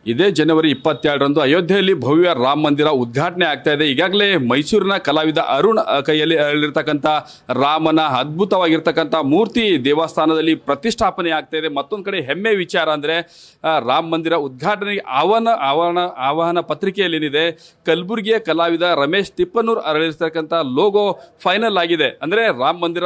ಇದೇ ಜನವರಿ 22ರಂದು ಅಯೋಧ್ಯೆಯಲ್ಲಿ ಭವ್ಯ ರಾಮ ಮಂದಿರ ಉದ್ಘಾಟನೆ ಆಗ್ತಾ ಇದೆ. ಈಗಾಗಲೇ ಮೈಸೂರಿನ ಕಲಾವಿದ ಅರುಣ್ ಕೈಯಲ್ಲಿ ಅರಳಿರ್ತಕ್ಕಂಥ ರಾಮನ ಅದ್ಭುತವಾಗಿರ್ತಕ್ಕಂಥ ಮೂರ್ತಿ ದೇವಸ್ಥಾನದಲ್ಲಿ ಪ್ರತಿಷ್ಠಾಪನೆ ಆಗ್ತಾ ಇದೆ. ಮತ್ತೊಂದು ಕಡೆ ಹೆಮ್ಮೆ ವಿಚಾರ ಅಂದರೆ ರಾಮ ಮಂದಿರ ಉದ್ಘಾಟನೆಗೆ ಆಹ್ವಾನ ಪತ್ರಿಕೆಯಲ್ಲಿ ಏನಿದೆ, ಕಲಬುರಗಿಯ ಕಲಾವಿದ ರಮೇಶ್ ತಿಪ್ಪನೂರ್ ಅರಳಿರ್ತಕ್ಕಂಥ ಲೋಗೋ ಫೈನಲ್ ಆಗಿದೆ. ಅಂದರೆ ರಾಮ ಮಂದಿರ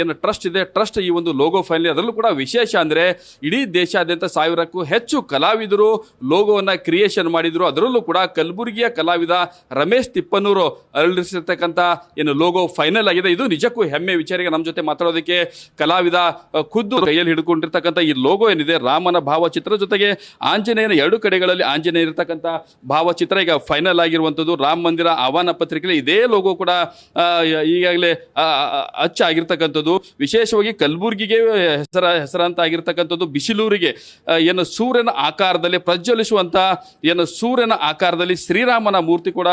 ಏನು ಟ್ರಸ್ಟ್ ಇದೆ, ಟ್ರಸ್ಟ್ ಈ ಒಂದು ಲೋಗೋ ಫೈನಲ್. ಅದರಲ್ಲೂ ಕೂಡ ವಿಶೇಷ ಅಂದರೆ ಇಡೀ ದೇಶಾದ್ಯಂತ 1000ಕ್ಕೂ ಹೆಚ್ಚು ಕಲಾವಿದರು ಲೋಗೋವನ್ನು ಕ್ರಿಯೇಷನ್ ಮಾಡಿದ್ರು. ಅದರಲ್ಲೂ ಕೂಡ ಕಲಬುರಗಿಯ ಕಲಾವಿದ ರಮೇಶ್ ತಿಪ್ಪನೂರು ಅರಳಿಸಿರ್ತಕ್ಕಂಥ ಏನು ಲೋಗೋ ಫೈನಲ್ ಆಗಿದೆ. ಇದು ನಿಜಕ್ಕೂ ಹೆಮ್ಮೆ ವಿಚಾರ. ನಮ್ಮ ಜೊತೆ ಮಾತಾಡೋದಕ್ಕೆ ಕಲಾವಿದ ಖುದ್ದು ಕೈಯಲ್ಲಿ ಹಿಡ್ಕೊಂಡಿರ್ತಕ್ಕಂಥ ಈ ಲೋಗೋ ಏನಿದೆ, ರಾಮನ ಭಾವಚಿತ್ರ ಜೊತೆಗೆ ಆಂಜನೇಯನ ಎರಡು ಕಡೆಗಳಲ್ಲಿ ಆಂಜನೇಯ ಇರತಕ್ಕಂಥ ಭಾವಚಿತ್ರ ಈಗ ಫೈನಲ್ ಆಗಿರುವಂಥದ್ದು. ರಾಮ ಮಂದಿರ ಆಹ್ವಾನ ಪತ್ರಿಕೆಯಲ್ಲಿ ಇದೇ ಲೋಗೋ ಕೂಡ ಈಗಾಗಲೇ ಅಚ್ಚಾಗಿರ್ತಕ್ಕಂಥದ್ದು. ವಿಶೇಷವಾಗಿ ಕಲಬುರಗಿಗೆ ಹೆಸರಂತ ಆಗಿರ್ತಕ್ಕಂಥದ್ದು, ಬಿಸಿಲೂರಿಗೆ ಏನು ಸೂರ್ಯನ ಆಕಾರದಲ್ಲಿ ಪ್ರಜ್ವಲಿಸುವಂಥ ಏನು ಸೂರ್ಯನ ಆಕಾರದಲ್ಲಿ ಶ್ರೀರಾಮನ ಮೂರ್ತಿ ಕೂಡ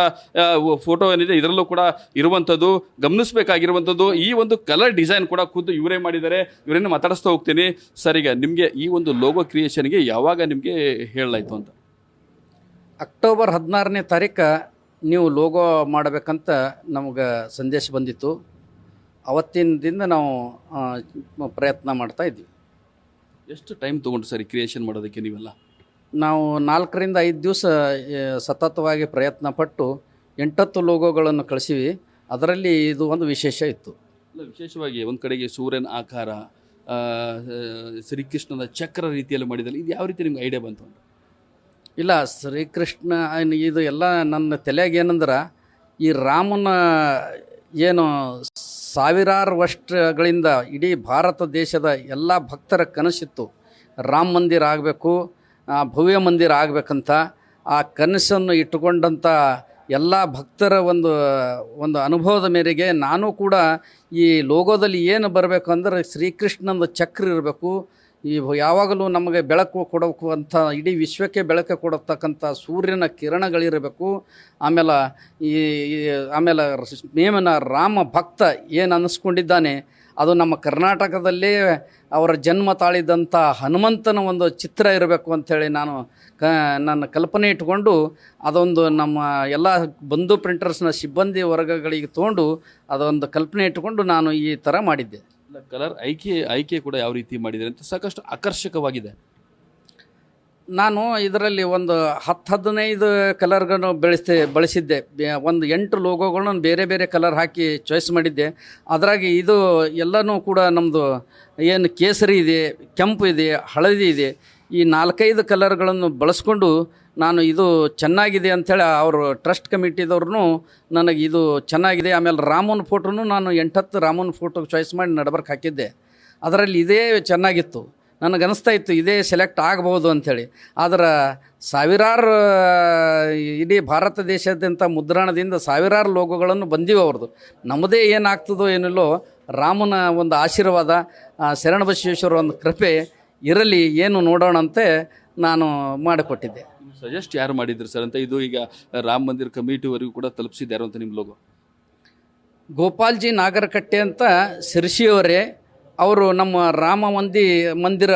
ಫೋಟೋ ಏನಿದೆ ಇದರಲ್ಲೂ ಕೂಡ ಇರುವಂಥದ್ದು. ಗಮನಿಸಬೇಕಾಗಿರುವಂಥದ್ದು ಈ ಒಂದು ಕಲರ್ ಡಿಸೈನ್ ಕೂಡ ಖುದ್ದು ಇವರೇ ಮಾಡಿದ್ದಾರೆ. ಇವರನ್ನು ಮಾತಾಡಿಸ್ತಾ ಹೋಗ್ತೀನಿ. ಸರ್, ಈಗ ನಿಮಗೆ ಈ ಒಂದು ಲೋಗೋ ಕ್ರಿಯೇಷನ್ಗೆ ಯಾವಾಗ ನಿಮಗೆ ಹೇಳಲಾಯಿತು ಅಂತ? ಅಕ್ಟೋಬರ್ 16ನೇ ತಾರೀಕು ನೀವು ಲೋಗೋ ಮಾಡಬೇಕಂತ ನಮಗೆ ಸಂದೇಶ ಬಂದಿತ್ತು. ಅವತ್ತಿನದಿಂದ ನಾವು ಪ್ರಯತ್ನ ಮಾಡ್ತಾ ಇದ್ವಿ. ಎಷ್ಟು ಟೈಮ್ ತೊಗೊಂಡು ಸರ್ ಕ್ರಿಯೇಷನ್ ಮಾಡೋದಕ್ಕೆ ನೀವೆಲ್ಲ? ನಾವು 4 ರಿಂದ 5 ದಿವಸ ಸತತವಾಗಿ ಪ್ರಯತ್ನ ಪಟ್ಟು 8 ಲೋಗೋಗಳನ್ನು ಕಳಿಸಿವಿ. ಅದರಲ್ಲಿ ಇದು ಒಂದು ವಿಶೇಷ ಇತ್ತು. ವಿಶೇಷವಾಗಿ ಒಂದು ಕಡೆಗೆ ಸೂರ್ಯನ ಆಕಾರ, ಶ್ರೀಕೃಷ್ಣನ ಚಕ್ರ ರೀತಿಯಲ್ಲಿ ಮಾಡಿದಲ್ಲಿ ಇದು ಯಾವ ರೀತಿ ನಿಮ್ಗೆ ಐಡಿಯಾ ಬಂತು ಅಂತ? ಇಲ್ಲ, ಶ್ರೀಕೃಷ್ಣ ಇದು ಎಲ್ಲ ನನ್ನ ತಲೆಯಾಗ ಏನಂದ್ರೆ, ಈ ರಾಮನ ಏನು 1000 ವರ್ಷಗಳಿಂದ ಇಡೀ ಭಾರತ ದೇಶದ ಎಲ್ಲ ಭಕ್ತರ ಕನಸಿತ್ತು, ರಾಮ ಮಂದಿರ ಆಗಬೇಕು, ಭವ್ಯ ಮಂದಿರ ಆಗಬೇಕಂತ. ಆ ಕನಸನ್ನು ಇಟ್ಟುಕೊಂಡಂಥ ಎಲ್ಲ ಭಕ್ತರ ಒಂದು ಅನುಭವದ ಮೇರೆಗೆ ನಾನು ಕೂಡ ಈ ಲೋಗೋದಲ್ಲಿ ಏನು ಬರಬೇಕು ಅಂದರೆ, ಶ್ರೀಕೃಷ್ಣನ ಚಕ್ರ ಇರಬೇಕು, ಈ ಯಾವಾಗಲೂ ನಮಗೆ ಬೆಳಕು ಕೊಡಬೇಕು ಅಂತ, ಇಡೀ ವಿಶ್ವಕ್ಕೆ ಬೆಳಕು ಕೊಡತಕ್ಕಂಥ ಸೂರ್ಯನ ಕಿರಣಗಳಿರಬೇಕು. ಆಮೇಲೆ ನೇಮನ ರಾಮ ಭಕ್ತ ಏನು ಅನ್ನಿಸ್ಕೊಂಡಿದ್ದಾನೆ ಅದು ನಮ್ಮ ಕರ್ನಾಟಕದಲ್ಲೇ ಅವರ ಜನ್ಮ ತಾಳಿದಂಥ ಹನುಮಂತನ ಒಂದು ಚಿತ್ರ ಇರಬೇಕು ಅಂಥೇಳಿ ನನ್ನ ಕಲ್ಪನೆ ಇಟ್ಕೊಂಡು ಅದೊಂದು ನಮ್ಮ ಎಲ್ಲ ಬಂಧು ಪ್ರಿಂಟರ್ಸ್ನ ಸಿಬ್ಬಂದಿ ವರ್ಗಗಳಿಗೆ ತೊಗೊಂಡು ಅದೊಂದು ಕಲ್ಪನೆ ಇಟ್ಟುಕೊಂಡು ನಾನು ಈ ಥರ ಮಾಡಿದ್ದೆ. ಕಲರ್ ಆಯ್ಕೆ ಕೂಡ ಯಾವ ರೀತಿ ಮಾಡಿದರೆ ಅಂತ ಸಾಕಷ್ಟು ಆಕರ್ಷಕವಾಗಿದೆ. ನಾನು ಇದರಲ್ಲಿ ಒಂದು 10-15 ಕಲರ್ಗಳನ್ನು ಬಳಸಿದ್ದೆ. ಒಂದು 8 ಲೋಗೋಗಳನ್ನು ಬೇರೆ ಬೇರೆ ಕಲರ್ ಹಾಕಿ ಚಾಯ್ಸ್ ಮಾಡಿದ್ದೆ. ಅದರಾಗಿ ಇದು ಎಲ್ಲನೂ ಕೂಡ ನಮ್ಮದು ಏನು ಕೇಸರಿ ಇದೆ, ಕೆಂಪು ಇದೆ, ಹಳದಿ ಇದೆ, ಈ 4-5 ಕಲರ್ಗಳನ್ನು ಬಳಸ್ಕೊಂಡು ನಾನು ಇದು ಚೆನ್ನಾಗಿದೆ ಅಂಥೇಳಿ ಅವರು ಟ್ರಸ್ಟ್ ಕಮಿಟಿದವ್ರೂ ನನಗೆ ಇದು ಚೆನ್ನಾಗಿದೆ. ಆಮೇಲೆ ರಾಮನ ಫೋಟೋನು ನಾನು 8-10 ರಾಮನ ಫೋಟೋ ಚಾಯ್ಸ್ ಮಾಡಿ ನಡ್ಬರ್ಕ್ ಹಾಕಿದ್ದೆ. ಅದರಲ್ಲಿ ಇದೇ ಚೆನ್ನಾಗಿತ್ತು. ನನಗನ್ನಿಸ್ತಾ ಇತ್ತು ಇದೇ ಸೆಲೆಕ್ಟ್ ಆಗ್ಬೋದು ಅಂಥೇಳಿ. ಆದ್ರೆ ಇಡೀ ಭಾರತ ದೇಶಾದ್ಯಂತ ಮುದ್ರಣದಿಂದ 1000 ಲೋಗೋಗಳನ್ನು ಬಂದಿವೆ ಅವ್ರದ್ದು. ನಮ್ಮದೇ ಏನಾಗ್ತದೋ ಏನಿಲ್ಲೋ, ರಾಮನ ಒಂದು ಆಶೀರ್ವಾದ, ಶರಣಬಸವೇಶ್ವರ ಒಂದು ಕೃಪೆ ಇರಲಿ, ಏನು ನೋಡೋಣಂತೆ ನಾನು ಮಾಡಿಕೊಟ್ಟಿದ್ದೆ. ಸಜೆಸ್ಟ್ ಯಾರು ಮಾಡಿದ್ರು ಸರ್ ಅಂತ? ಇದು ಈಗ ರಾಮ ಮಂದಿರ ಕಮಿಟಿವರೆಗೂ ಕೂಡ ತಲುಪಿಸಿದ್ಯಾರು ಅಂತ ನಿಮ್ಮ ಲೋಗೋ? ಗೋಪಾಲ್ಜಿ ನಾಗರಕಟ್ಟೆ ಅಂತ ಶಿರ್ಷಿಯವರೇ, ಅವರು ನಮ್ಮ ರಾಮ ಮಂದಿರ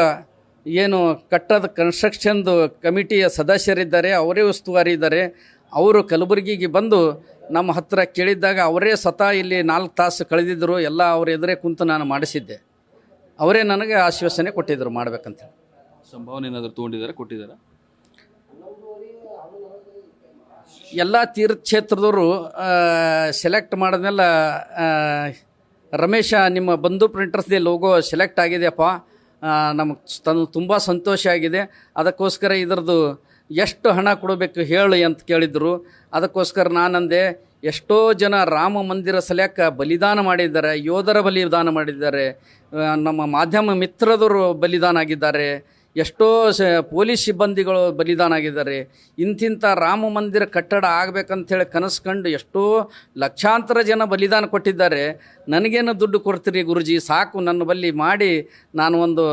ಏನು ಕಟ್ಟದ ಕನ್ಸ್ಟ್ರಕ್ಷನ್ದು ಕಮಿಟಿಯ ಸದಸ್ಯರಿದ್ದಾರೆ, ಅವರೇ ಉಸ್ತುವಾರಿ ಇದ್ದಾರೆ. ಅವರು ಕಲಬುರಗಿಗೆ ಬಂದು ನಮ್ಮ ಹತ್ತಿರ ಕೇಳಿದ್ದಾಗ ಅವರೇ ಸ್ವತಃ ಇಲ್ಲಿ 4 ತಾಸು ಕಳೆದಿದ್ದರು. ಎಲ್ಲ ಅವ್ರ ಎದುರೇ ಕುಂತು ನಾನು ಮಾಡಿಸಿದ್ದೆ. ಅವರೇ ನನಗೆ ಆಶ್ವಾಸನೆ ಕೊಟ್ಟಿದ್ದರು ಮಾಡಬೇಕಂತ. ಸಂಭಾವನೆ ಏನಾದರೂ ತೊಗೊಂಡಿದ್ದಾರೆ, ಕೊಟ್ಟಿದ್ದಾರೆ? ಎಲ್ಲ ತೀರ್ಥಕ್ಷೇತ್ರದವರು ಸೆಲೆಕ್ಟ್ ಮಾಡಿದ್ಮೇಲೆ, ರಮೇಶ ನಿಮ್ಮ ಬಂಧು ಪ್ರಿಂಟರ್ಸ್ದೇ ಲೋಗೋ ಸೆಲೆಕ್ಟ್ ಆಗಿದೆಯಪ್ಪ, ನಮಗೆ ತುಂಬ ಸಂತೋಷ ಆಗಿದೆ, ಅದಕ್ಕೋಸ್ಕರ ಇದರದ್ದು ಎಷ್ಟು ಹಣ ಕೊಡಬೇಕು ಹೇಳಿ ಅಂತ ಕೇಳಿದರು. ಅದಕ್ಕೋಸ್ಕರ ನಾನಂದೆ, ಎಷ್ಟೋ ಜನ ರಾಮ ಮಂದಿರ ಸಲಕ್ಕೆ ಬಲಿದಾನ ಮಾಡಿದ್ದಾರೆ, ಯೋಧರ ಬಲಿದಾನ ಮಾಡಿದ್ದಾರೆ, ನಮ್ಮ ಮಾಧ್ಯಮ ಮಿತ್ರದವರು ಬಲಿದಾನ ಆಗಿದ್ದಾರೆ, ಎಷ್ಟೋ ಪೊಲೀಸ್ ಸಿಬ್ಬಂದಿಗಳು ಬಲಿದಾನ ಆಗಿದ್ದಾರೆ. ಇಂತಿಂಥ ರಾಮ ಮಂದಿರ ಕಟ್ಟಡ ಆಗಬೇಕಂಥೇಳಿ ಕನಸು ಕಂಡು ಎಷ್ಟೋ ಲಕ್ಷಾಂತರ ಜನ ಬಲಿದಾನ ಕೊಟ್ಟಿದ್ದಾರೆ. ನನಗೇನು ದುಡ್ಡು ಕೊಡ್ತೀರಿ ಗುರುಜಿ, ಸಾಕು ನನ್ನ ಬಲ್ಲಿ ಮಾಡಿ, ನಾನು ಒಂದು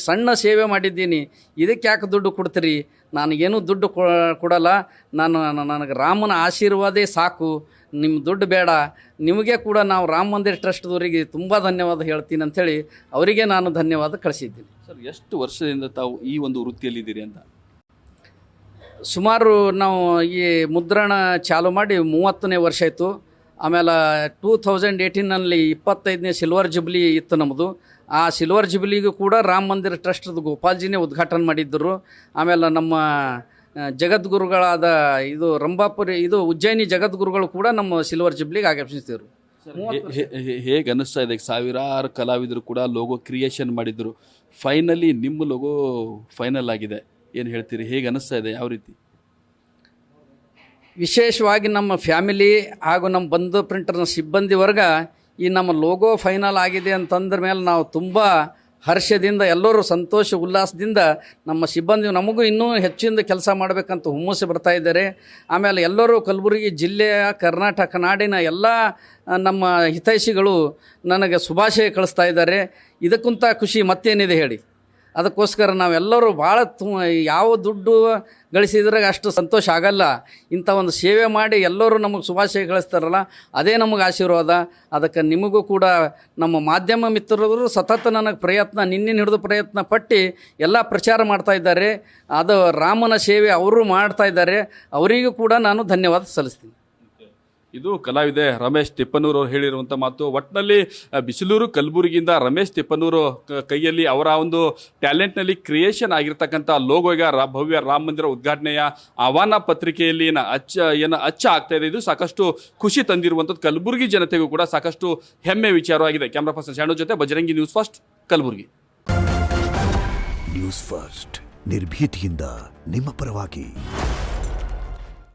ಸಣ್ಣ ಸೇವೆ ಮಾಡಿದ್ದೀನಿ, ಇದಕ್ಕೆ ಯಾಕೆ ದುಡ್ಡು ಕೊಡ್ತೀರಿ? ನನಗೇನು ದುಡ್ಡು ಕೊಡಲ್ಲ, ನನಗೆ ರಾಮನ ಆಶೀರ್ವಾದೇ ಸಾಕು, ನಿಮ್ಮ ದುಡ್ಡು ಬೇಡ. ನಿಮಗೆ ಕೂಡ ನಾವು ರಾಮ ಮಂದಿರ ಟ್ರಸ್ಟ್ದವರಿಗೆ ತುಂಬ ಧನ್ಯವಾದ ಹೇಳ್ತೀನಿ ಅಂಥೇಳಿ ಅವರಿಗೆ ನಾನು ಧನ್ಯವಾದ ಕಳಿಸಿದ್ದೀನಿ. ಸರ್, ಎಷ್ಟು ವರ್ಷದಿಂದ ತಾವು ಈ ಒಂದು ವೃತ್ತಿಯಲ್ಲಿದ್ದೀರಿ ಅಂತ? ಸುಮಾರು ನಾವು ಈ ಮುದ್ರಣ ಚಾಲು ಮಾಡಿ 30ನೇ ವರ್ಷ ಆಯಿತು. ಆಮೇಲೆ 2018ನಲ್ಲಿ 25ನೇ ಸಿಲ್ವರ್ ಜುಬ್ಲಿ ಇತ್ತು ನಮ್ಮದು. ಆ ಸಿಲ್ವರ್ ಜುಬ್ಲಿಗೂ ಕೂಡ ರಾಮ ಮಂದಿರ ಟ್ರಸ್ಟ್ದು ಗೋಪಾಲ್ಜಿನೇ ಉದ್ಘಾಟನೆ ಮಾಡಿದ್ದರು. ಆಮೇಲೆ ನಮ್ಮ ಜಗದ್ಗುರುಗಳಾದ ಇದು ರಂಭಾಪುರಿ ಇದು ಉಜ್ಜಯಿನಿ ಜಗದ್ಗುರುಗಳು ಕೂಡ ನಮ್ಮ ಸಿಲ್ವರ್ ಜುಬ್ಲಿಗೆ ಆಗಮಿಸಿದ್ರು. ಹೇಗೆ ಅನ್ನಿಸ್ತಾ ಇದೆ? ಸಾವಿರಾರು ಕಲಾವಿದರು ಕೂಡ ಲೋಗೋ ಕ್ರಿಯೇಷನ್ ಮಾಡಿದ್ರು, ಫೈನಲಿ ನಿಮ್ಮ ಲೋಗೋ ಫೈನಲ್ ಆಗಿದೆ. ಏನು ಹೇಳ್ತೀರಿ? ಹೇಗೆ ಅನ್ನಿಸ್ತಾ ಇದೆ? ಯಾವ ರೀತಿ? ವಿಶೇಷವಾಗಿ ನಮ್ಮ ಫ್ಯಾಮಿಲಿ ಹಾಗೂ ನಮ್ಮ ಬಂಧು ಪ್ರಿಂಟರ್ನ ಸಿಬ್ಬಂದಿ ವರ್ಗ ಈ ನಮ್ಮ ಲೋಗೋ ಫೈನಲ್ ಆಗಿದೆ ಅಂತಂದ್ರ ಮೇಲೆ ನಾವು ತುಂಬ ಹರ್ಷದಿಂದ ಎಲ್ಲರೂ ಸಂತೋಷ ಉಲ್ಲಾಸದಿಂದ ನಮ್ಮ ಸಿಬ್ಬಂದಿ ನಮಗೂ ಇನ್ನೂ ಹೆಚ್ಚಿನ ಕೆಲಸ ಮಾಡಬೇಕಂತ ಹುಮ್ಮಸ್ಸು ಬರ್ತಾ ಇದ್ದಾರೆ. ಆಮೇಲೆ ಎಲ್ಲರೂ ಕಲಬುರಗಿ ಜಿಲ್ಲೆಯ ಕರ್ನಾಟಕ ನಾಡಿನ ಎಲ್ಲ ನಮ್ಮ ಹಿತೈಷಿಗಳು ನನಗೆ ಶುಭಾಶಯ ಕಳಿಸ್ತಾ ಇದ್ದಾರೆ. ಇದಕ್ಕಿಂತ ಖುಷಿ ಮತ್ತೇನಿದೆ ಹೇಳಿ? ಅದಕ್ಕೋಸ್ಕರ ನಾವೆಲ್ಲರೂ ಭಾಳ ಯಾವ ದುಡ್ಡು ಗಳಿಸಿದ್ರಾಗ ಅಷ್ಟು ಸಂತೋಷ ಆಗಲ್ಲ. ಇಂಥ ಒಂದು ಸೇವೆ ಮಾಡಿ ಎಲ್ಲರೂ ನಮಗೆ ಶುಭಾಶಯ ಕಳಿಸ್ತಾರಲ್ಲ, ಅದೇ ನಮಗೆ ಆಶೀರ್ವಾದ. ಅದಕ್ಕೆ ನಿಮಗೂ ಕೂಡ ನಮ್ಮ ಮಾಧ್ಯಮ ಮಿತ್ರರು ಸತತ ನನಗೆ ಪ್ರಯತ್ನ ನಿನ್ನೆ ಹಿಡಿದು ಪ್ರಯತ್ನ ಪಟ್ಟು ಎಲ್ಲ ಪ್ರಚಾರ ಮಾಡ್ತಾ ಇದ್ದಾರೆ. ಅದು ರಾಮನ ಸೇವೆ ಅವರು ಮಾಡ್ತಾ ಇದ್ದಾರೆ. ಅವರಿಗೂ ಕೂಡ ನಾನು ಧನ್ಯವಾದ ಸಲ್ಲಿಸ್ತೀನಿ. ಇದು ಕಲಾವಿದೆ ರಮೇಶ್ ತಿಪ್ಪನೂರು ಅವರು ಹೇಳಿರುವಂಥ ಮಾತು. ಒಟ್ಟಿನಲ್ಲಿ ಬಿಸಿಲೂರು ಕಲಬುರಗಿಯಿಂದ ರಮೇಶ್ ತಿಪ್ಪನೂರು ಕೈಯಲ್ಲಿ ಅವರ ಒಂದು ಟ್ಯಾಲೆಂಟ್ನಲ್ಲಿ ಕ್ರಿಯೇಷನ್ ಆಗಿರ್ತಕ್ಕಂಥ ಲೋಗೋ ಈಗ ಭವ್ಯ ರಾಮ ಮಂದಿರ ಉದ್ಘಾಟನೆಯ ಆಹ್ವಾನ ಪತ್ರಿಕೆಯಲ್ಲಿ ಅಚ್ಚ ಆಗ್ತಾ ಇದೆ. ಇದು ಸಾಕಷ್ಟು ಖುಷಿ ತಂದಿರುವಂಥದ್ದು ಕಲಬುರಗಿ ಜನತೆಗೂ ಕೂಡ ಸಾಕಷ್ಟು ಹೆಮ್ಮೆ ವಿಚಾರವಾಗಿದೆ. ಕ್ಯಾಮ್ರಾ ಪರ್ಸನ್ ಶಾಣು ಜೊತೆ Bajrangi, news first, Kalaburagi. News first ನಿರ್ಭೀತಿಯಿಂದ ನಿಮ್ಮ ಪರವಾಗಿ.